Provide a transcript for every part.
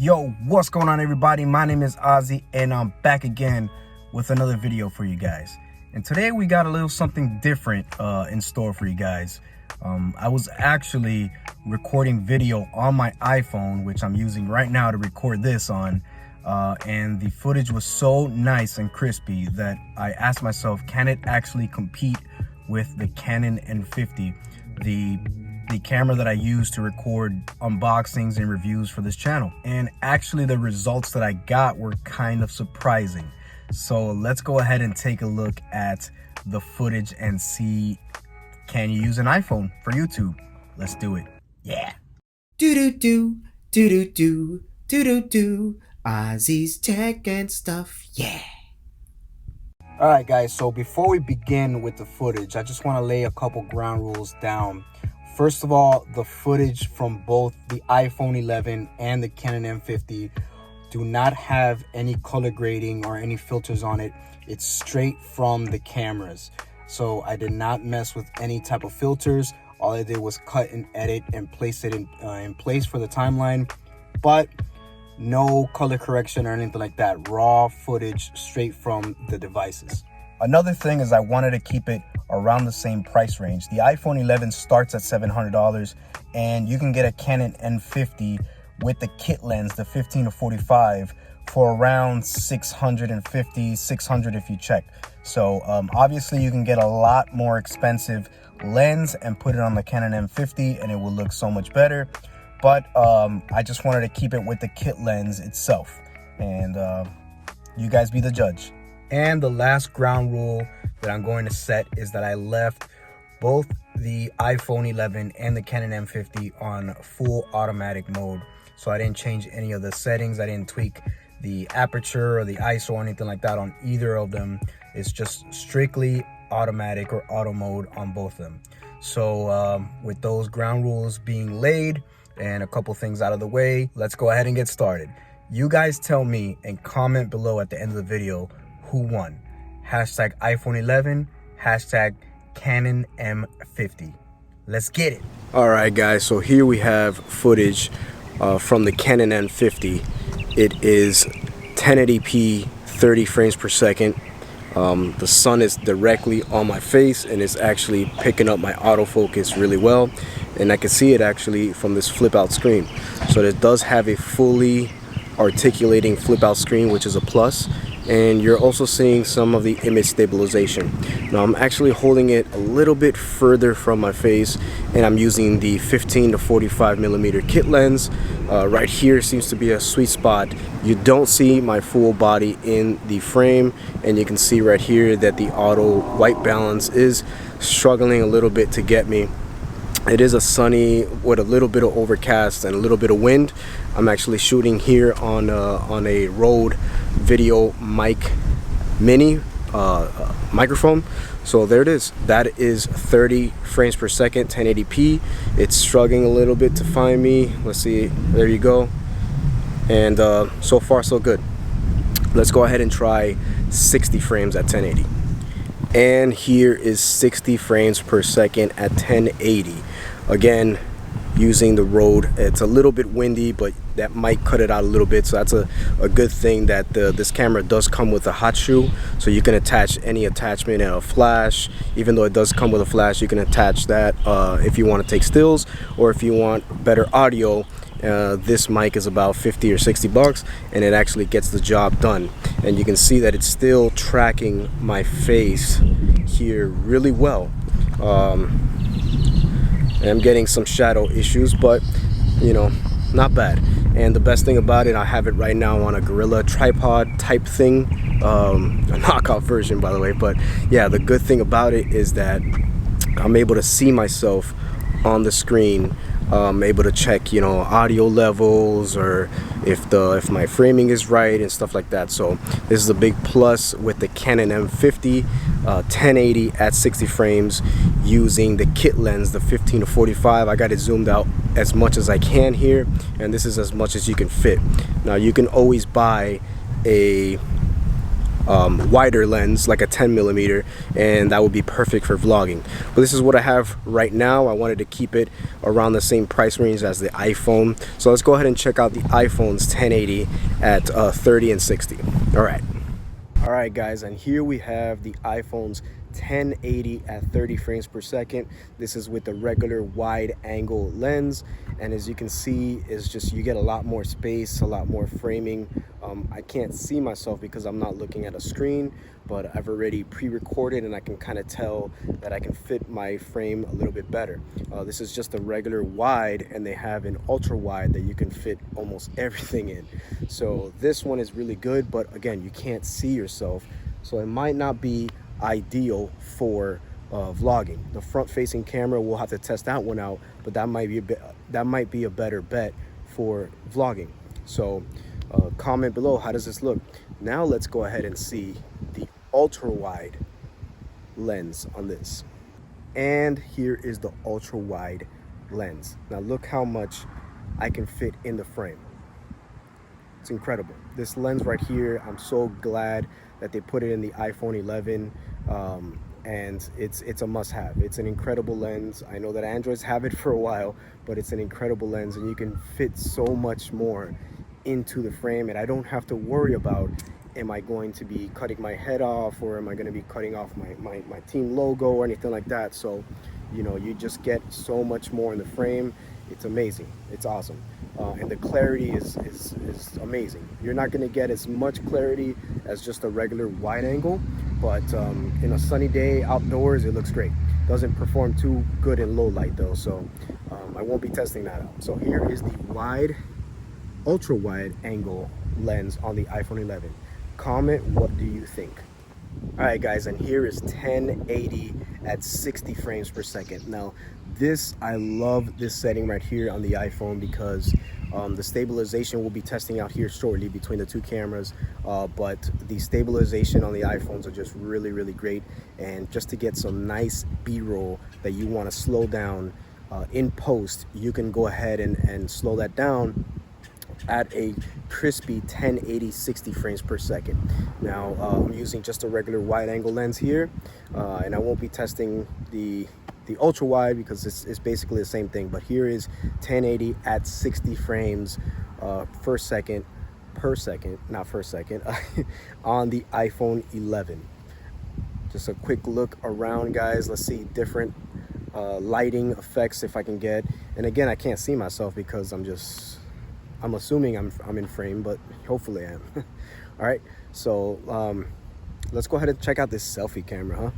Yo, what's going on, everybody? My name is Ozzy and I'm back again with another video for you guys. And today we got a little something different in store for you guys. I was actually recording video on my iPhone, which I'm using right now to record this on, and the footage was so nice and crispy that I asked myself, can it actually compete with the Canon M50, the camera that I use to record unboxings and reviews for this channel? And actually the results that I got were kind of surprising. So let's go ahead and take a look at the footage and see, can you use an iPhone for YouTube? Let's do it. Yeah. Do Ozzy's tech and stuff, yeah. Alright guys, so before we begin with the footage, I just want to lay a couple ground rules down. First of all, the footage from both the iPhone 11 and the Canon M50 do not have any color grading or any filters on it. It's straight from the cameras. So I did not mess with any type of filters. All I did was cut and edit and place it in place for the timeline, but no color correction or anything like that. Raw footage straight from the devices. Another thing is I wanted to keep it around the same price range. The iPhone 11 starts at $700 and you can get a Canon M50 with the kit lens, the 15 to 45, for around $650, $600 if you check. So obviously you can get a lot more expensive lens and put it on the Canon M50 and it will look so much better. But I just wanted to keep it with the kit lens itself, and you guys be the judge. And the last ground rule that I'm going to set is that I left both the iPhone 11 and the Canon M50 on full automatic mode. So I didn't change any of the settings. I didn't tweak the aperture or the ISO or anything like that on either of them. It's just strictly automatic or auto mode on both of them. So with those ground rules being laid and a couple things out of the way, let's go ahead and get started. You guys tell me and comment below at the end of the video who won. Hashtag iPhone 11, hashtag Canon M50. Let's get it. All right, guys, so here we have footage from the Canon M50. It is 1080p, 30 frames per second. The sun is directly on my face and it's actually picking up my autofocus really well, and I can see it actually from this flip out screen. So it does have a fully articulating flip out screen, which is a plus, and you're also seeing some of the image stabilization. Now I'm actually holding it a little bit further from my face and I'm using the 15 to 45 millimeter kit lens. Right here seems to be a sweet spot. You don't see my full body in the frame, and you can see right here that the auto white balance is struggling a little bit to get me. It is a sunny with a little bit of overcast and a little bit of wind. I'm actually shooting here on a Rode Video Mic Mini microphone. So there it is. That is 30 frames per second, 1080p. It's struggling a little bit to find me. Let's see. There you go. And so far so good. Let's go ahead and try 60 frames at 1080. And here is 60 frames per second at 1080. Again, using the Rode. It's a little bit windy, but that might cut it out a little bit. So that's a good thing that this camera does come with a hot shoe. So you can attach any attachment and a flash. Even though it does come with a flash, you can attach that if you want to take stills, or if you want better audio. This mic is about 50 or 60 bucks and it actually gets the job done. And you can see that it's still tracking my face here really well. I'm getting some shadow issues, but you know, not bad. And the best thing about it, I have it right now on a Gorilla tripod type thing, a knockoff version by the way. But yeah, the good thing about it is that I'm able to see myself on the screen. Able to check, you know, audio levels, or if my framing is right and stuff like that. So this is a big plus with the Canon M50, 1080 at 60 frames using the kit lens, the 15 to 45. I got it zoomed out as much as I can here, and this is as much as you can fit. Now you can always buy a wider lens, like a 10mm, and that would be perfect for vlogging. But this is what I have right now. I wanted to keep it around the same price range as the iPhone. So let's go ahead and check out the iPhone's 1080 at 30 and 60. All right guys, and here we have the iPhone's 1080 at 30 frames per second. This is with the regular wide angle lens, and as you can see, it's just, you get a lot more space, a lot more framing. I can't see myself because I'm not looking at a screen, but I've already pre-recorded and I can kind of tell that I can fit my frame a little bit better. This is just a regular wide, and they have an ultra wide that you can fit almost everything in. So this one is really good, but again, you can't see yourself, so it might not be ideal for vlogging. The front-facing camera, we'll have to test that one out, but that might be a better bet for vlogging. So comment below, how does this look? Now let's go ahead and see the ultra wide lens on this. And here is the ultra wide lens. Now look how much I can fit in the frame. It's incredible. This lens right here, I'm so glad that they put it in the iPhone 11, and it's a must-have. It's an incredible lens. I know that Androids have it for a while, but it's an incredible lens, and you can fit so much more into the frame, and I don't have to worry about, am I going to be cutting my head off, or am I going to be cutting off my team logo or anything like that. So, you know, you just get so much more in the frame. It's amazing. It's awesome. And the clarity is amazing. You're not going to get as much clarity as just a regular wide angle, but in a sunny day outdoors, it looks great. Doesn't perform too good in low light though, so I won't be testing that out. So here is the wide, ultra wide angle lens on the iPhone 11. Comment, what do you think? All right guys, and here is 1080 at 60 frames per second. Now this, I love this setting right here on the iPhone because the stabilization we'll be testing out here shortly between the two cameras, but the stabilization on the iPhones are just really great. And just to get some nice B-roll that you want to slow down in post, you can go ahead and slow that down at a crispy 1080 60 frames per second. Now I'm using just a regular wide angle lens here, and I won't be testing the ultra wide because it's basically the same thing. But here is 1080 at 60 frames per second on the iPhone 11. Just a quick look around guys. Let's see different lighting effects if I can get, and again, I can't see myself because I'm assuming I'm in frame, but hopefully I am. All right, so let's go ahead and check out this selfie camera, huh?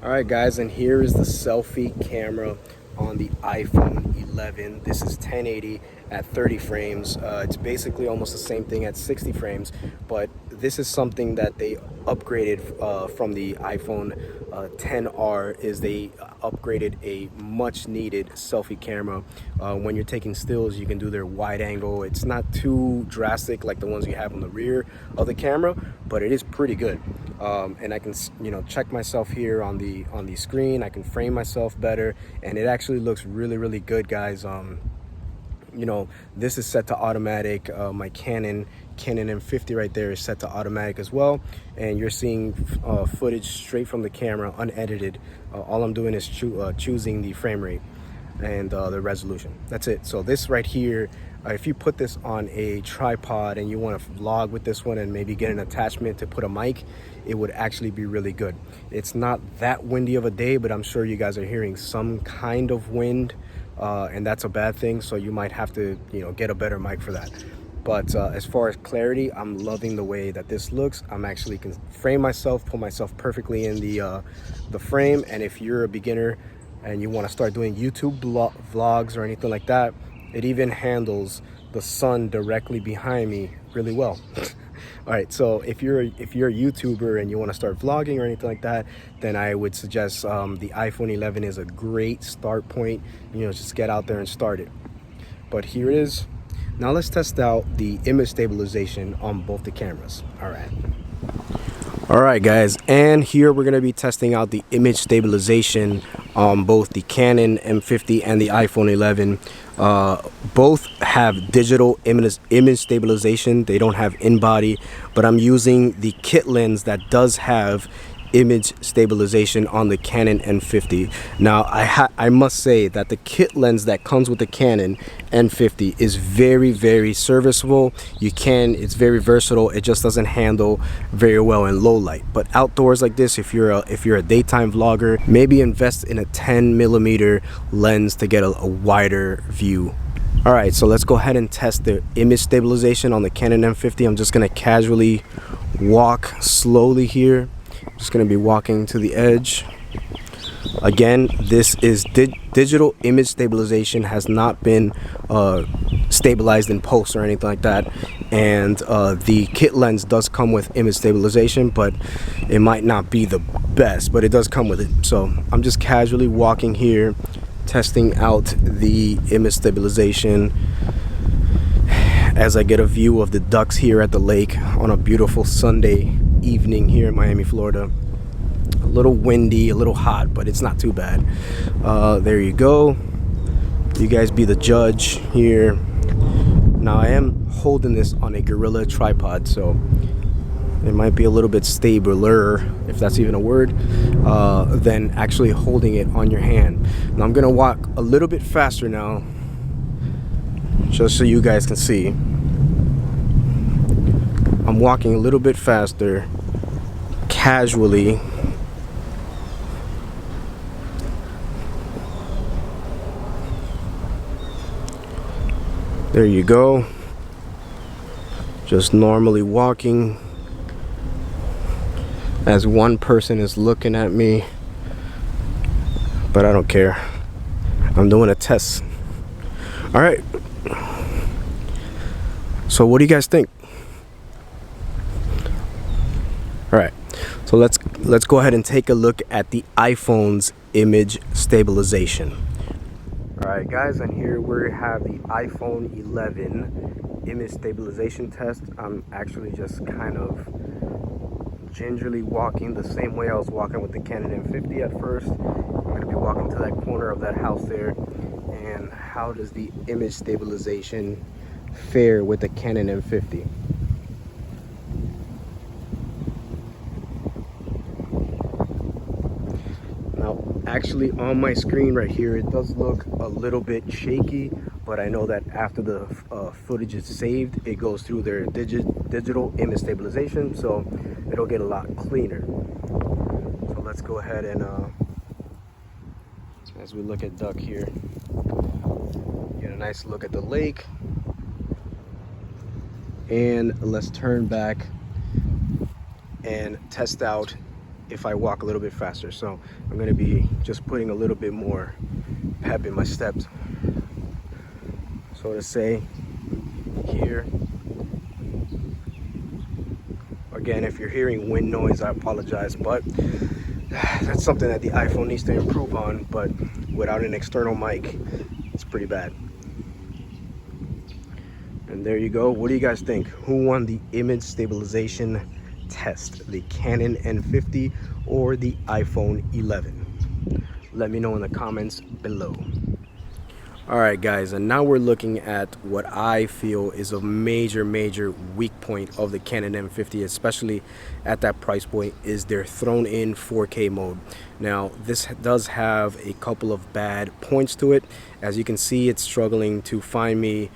All right guys, and here is the selfie camera on the iPhone 11. This is 1080 at 30 frames. It's basically almost the same thing at 60 frames, but this is something that they upgraded from the iPhone 10R, is they upgraded a much needed selfie camera. When you're taking stills, you can do their wide angle. It's not too drastic like the ones you have on the rear of the camera, but it is pretty good. And I can, you know, check myself here on the screen. I can frame myself better, and it actually looks really good, guys. You know, this is set to automatic. My Canon M50 right there is set to automatic as well, and you're seeing footage straight from the camera, unedited. All I'm doing is choosing the frame rate and the resolution. That's it. So this right here, if you put this on a tripod and you want to vlog with this one and maybe get an attachment to put a mic, it would actually be really good. It's not that windy of a day, but I'm sure you guys are hearing some kind of wind, and that's a bad thing, so you might have to, you know, get a better mic for that. But as far as clarity, I'm loving the way that this looks. I'm actually can frame myself, put myself perfectly in the frame. And if you're a beginner and you want to start doing YouTube vlogs or anything like that, it even handles the sun directly behind me really well. All right, so if you're a YouTuber and you want to start vlogging or anything like that, then I would suggest the iPhone 11 is a great start point. You know, just get out there and start it. But here it is. Now let's test out the image stabilization on both the cameras. All right guys, and here we're going to be testing out the image stabilization both the Canon M50 and the iPhone 11. Both have digital image stabilization. They don't have in-body, but I'm using the kit lens that does have image stabilization on the Canon M50. Now I must say that the kit lens that comes with the Canon M50 is very serviceable. It's very versatile. It just doesn't handle very well in low light, but outdoors like this, if you're a daytime vlogger, maybe invest in a 10mm lens to get a wider view. All right, so let's go ahead and test the image stabilization on the Canon M50. I'm just gonna casually walk slowly here. Just going to be walking to the edge. Again, this is digital image stabilization, has not been stabilized in post or anything like that, and the kit lens does come with image stabilization, but it might not be the best, but it does come with it. So I'm just casually walking here, testing out the image stabilization as I get a view of the ducks here at the lake on a beautiful Sunday evening here in Miami, Florida. A little windy, a little hot, but it's not too bad. There you go. You guys be the judge here. Now I am holding this on a Gorilla tripod, so it might be a little bit stabler, if that's even a word, than actually holding it on your hand. Now I'm gonna walk a little bit faster now, just so you guys can see. I'm walking a little bit faster, casually. There you go. Just normally walking as one person is looking at me, but I don't care. I'm doing a test. All right. So what do you guys think? All right. So let's go ahead and take a look at the iPhone's image stabilization. All right, guys, and here we have the iPhone 11 image stabilization test. I'm actually just kind of gingerly walking the same way I was walking with the Canon M50 at first. I'm going to be walking to that corner of that house there. And how does the image stabilization fare with the Canon M50? Actually, on my screen right here, it does look a little bit shaky, but I know that after the footage is saved, it goes through their digital image stabilization, so it'll get a lot cleaner. So let's go ahead and as we look at duck here, get a nice look at the lake, and let's turn back and test out if I walk a little bit faster. So I'm going to be just putting a little bit more pep in my steps, so to say, here. Again, if you're hearing wind noise, I apologize, but that's something that the iPhone needs to improve on, but without an external mic, it's pretty bad. And there you go. What do you guys think? Who won the image stabilization test, the Canon M50 or the iPhone 11? Let me know in the comments below. All right, guys, and now we're looking at what I feel is a major weak point of the Canon M50, especially at that price point, is their thrown in 4K mode. Now this does have a couple of bad points to it. As you can see, it's struggling to find me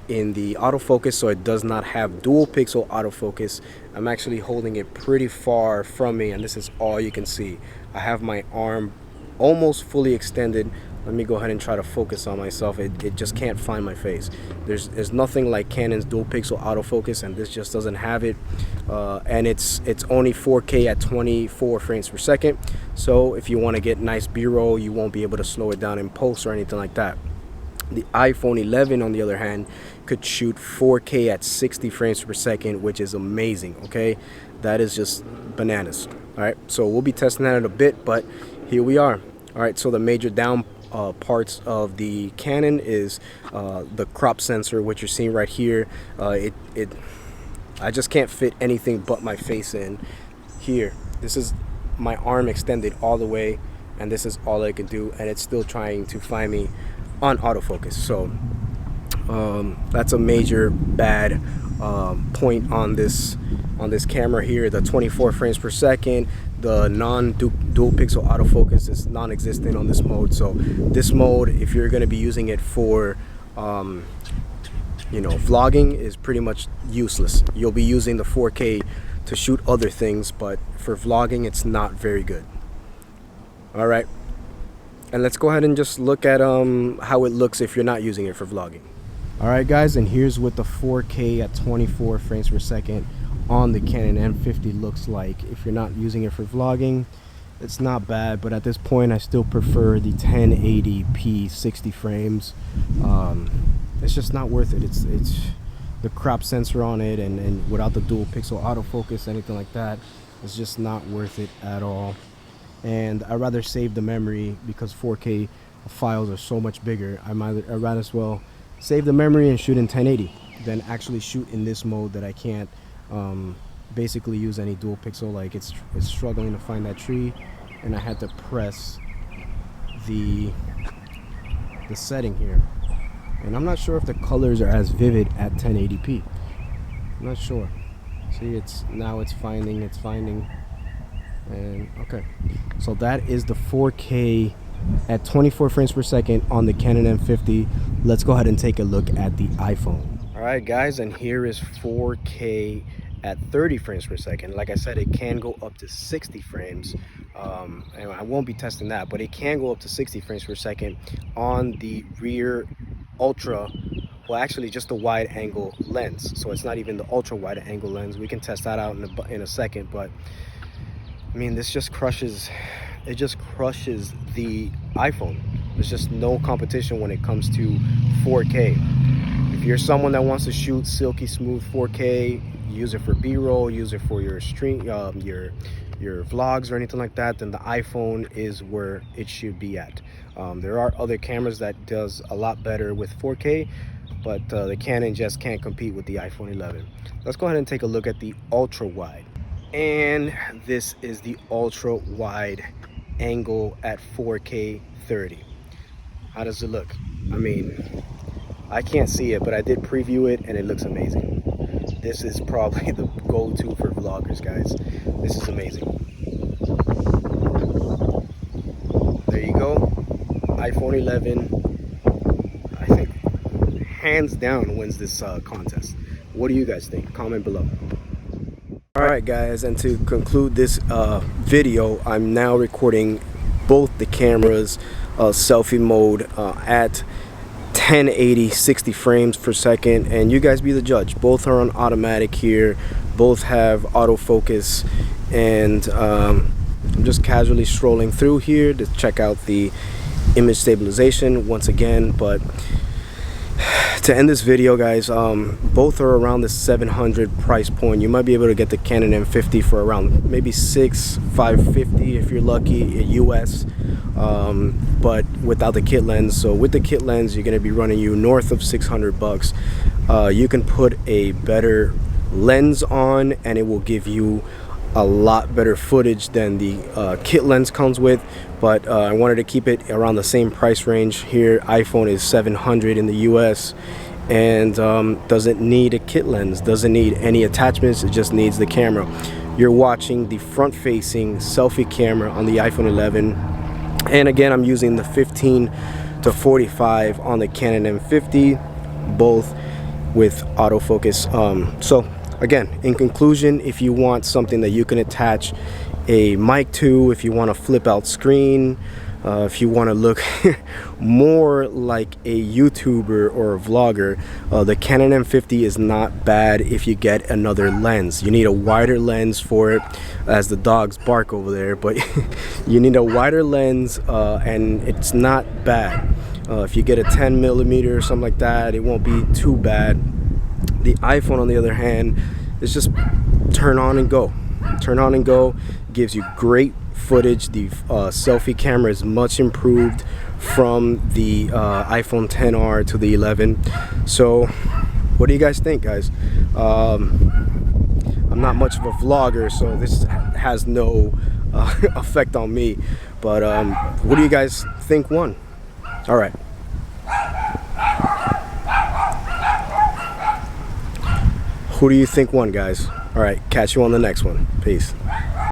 in the autofocus, so it does not have dual pixel autofocus. I'm actually holding it pretty far from me, and this is all you can see. I have my arm almost fully extended. Let me go ahead and try to focus on myself. It just can't find my face. There's nothing like Canon's dual pixel autofocus, and this just doesn't have it. And it's only 4K at 24 frames per second. So if you want to get nice B-roll, you won't be able to slow it down in post or anything like that. The iPhone 11, on the other hand, could shoot 4K at 60 frames per second, which is amazing. Okay, that is just bananas. All right, so we'll be testing that in a bit, but here we are. All right, so the major down parts of the Canon is the crop sensor, which you're seeing right here. I just can't fit anything but my face in here. This is my arm extended all the way, and this is all I can do, and it's still trying to find me on autofocus. So that's a major bad point on this camera here. The 24 frames per second, the dual pixel autofocus is non-existent on this mode. So this mode, if you're going to be using it for you know, vlogging, is pretty much useless. You'll be using the 4K to shoot other things, but for vlogging it's not very good. All right, and let's go ahead and just look at how it looks if you're not using it for vlogging. All right guys, and here's what the 4K at 24 frames per second on the Canon M50 looks like if you're not using it for vlogging. It's not bad, but at this point I still prefer the 1080p 60 frames. It's just not worth it. It's the crop sensor on it, and without the dual pixel autofocus, anything like that, it's just not worth it at all. And I'd rather save the memory, because 4K files are so much bigger. I'd rather as well save the memory and shoot in 1080 than actually shoot in this mode that I can't basically use any dual pixel. Like it's struggling to find that tree, and I had to press the setting here, and I'm not sure if the colors are as vivid at 1080p. I'm not sure. See, it's finding, and okay, so that is the 4K at 24 frames per second on the Canon M50. Let's go ahead and take a look at the iPhone. All right guys, and here is 4K at 30 frames per second. Like I said, it can go up to 60 frames, and I won't be testing that, but it can go up to 60 frames per second on the rear ultra, well actually just the wide angle lens. So it's not even the ultra wide angle lens. We can test that out in a second, but I mean, this just crushes, it just crushes the iPhone. There's just no competition when it comes to 4K. If you're someone that wants to shoot silky smooth 4K, use it for B-roll, use it for your stream, your vlogs or anything like that, then the iPhone is where it should be at. There are other cameras that does a lot better with 4K, but the Canon just can't compete with the iPhone 11. Let's go ahead and take a look at the ultra wide. And this is the ultra wide angle at 4K 30. How does it look? I mean, I can't see it, but I did preview it and it looks amazing. This is probably the go-to for vloggers, guys. This is amazing. There you go. iPhone 11, I think, hands down wins this contest. What do you guys think? Comment below. Alright guys, and to conclude this video, I'm now recording both the cameras selfie mode at 1080 60 frames per second, and you guys be the judge. Both are on automatic here, both have autofocus, and I'm just casually scrolling through here to check out the image stabilization once again. But to end this video, guys, both are around the 700 price point. You might be able to get the Canon M50 for around maybe $550 if you're lucky, US, but without the kit lens. So with the kit lens, you're going to be running you north of 600 bucks. You can put a better lens on and it will give you a lot better footage than the kit lens comes with, but I wanted to keep it around the same price range here. iPhone is 700 in the US, and doesn't need a kit lens, doesn't need any attachments, it just needs the camera. You're watching the front-facing selfie camera on the iPhone 11, and again, I'm using the 15 to 45 on the Canon M50, both with autofocus. So again, in conclusion, if you want something that you can attach a mic to, if you want a flip out screen, if you want to look more like a YouTuber or a vlogger, the Canon M50 is not bad if you get another lens. You need a wider lens for it, as the dogs bark over there, but you need a wider lens, and it's not bad. If you get a 10mm or something like that, it won't be too bad. The iPhone, on the other hand, is just turn on and go. Turn on and go. Gives you great footage. The selfie camera is much improved from the iPhone XR to the 11. So what do you guys think, guys? I'm not much of a vlogger, so this has no effect on me. But what do you guys think won? All right. Who do you think won, guys? All right, catch you on the next one. Peace.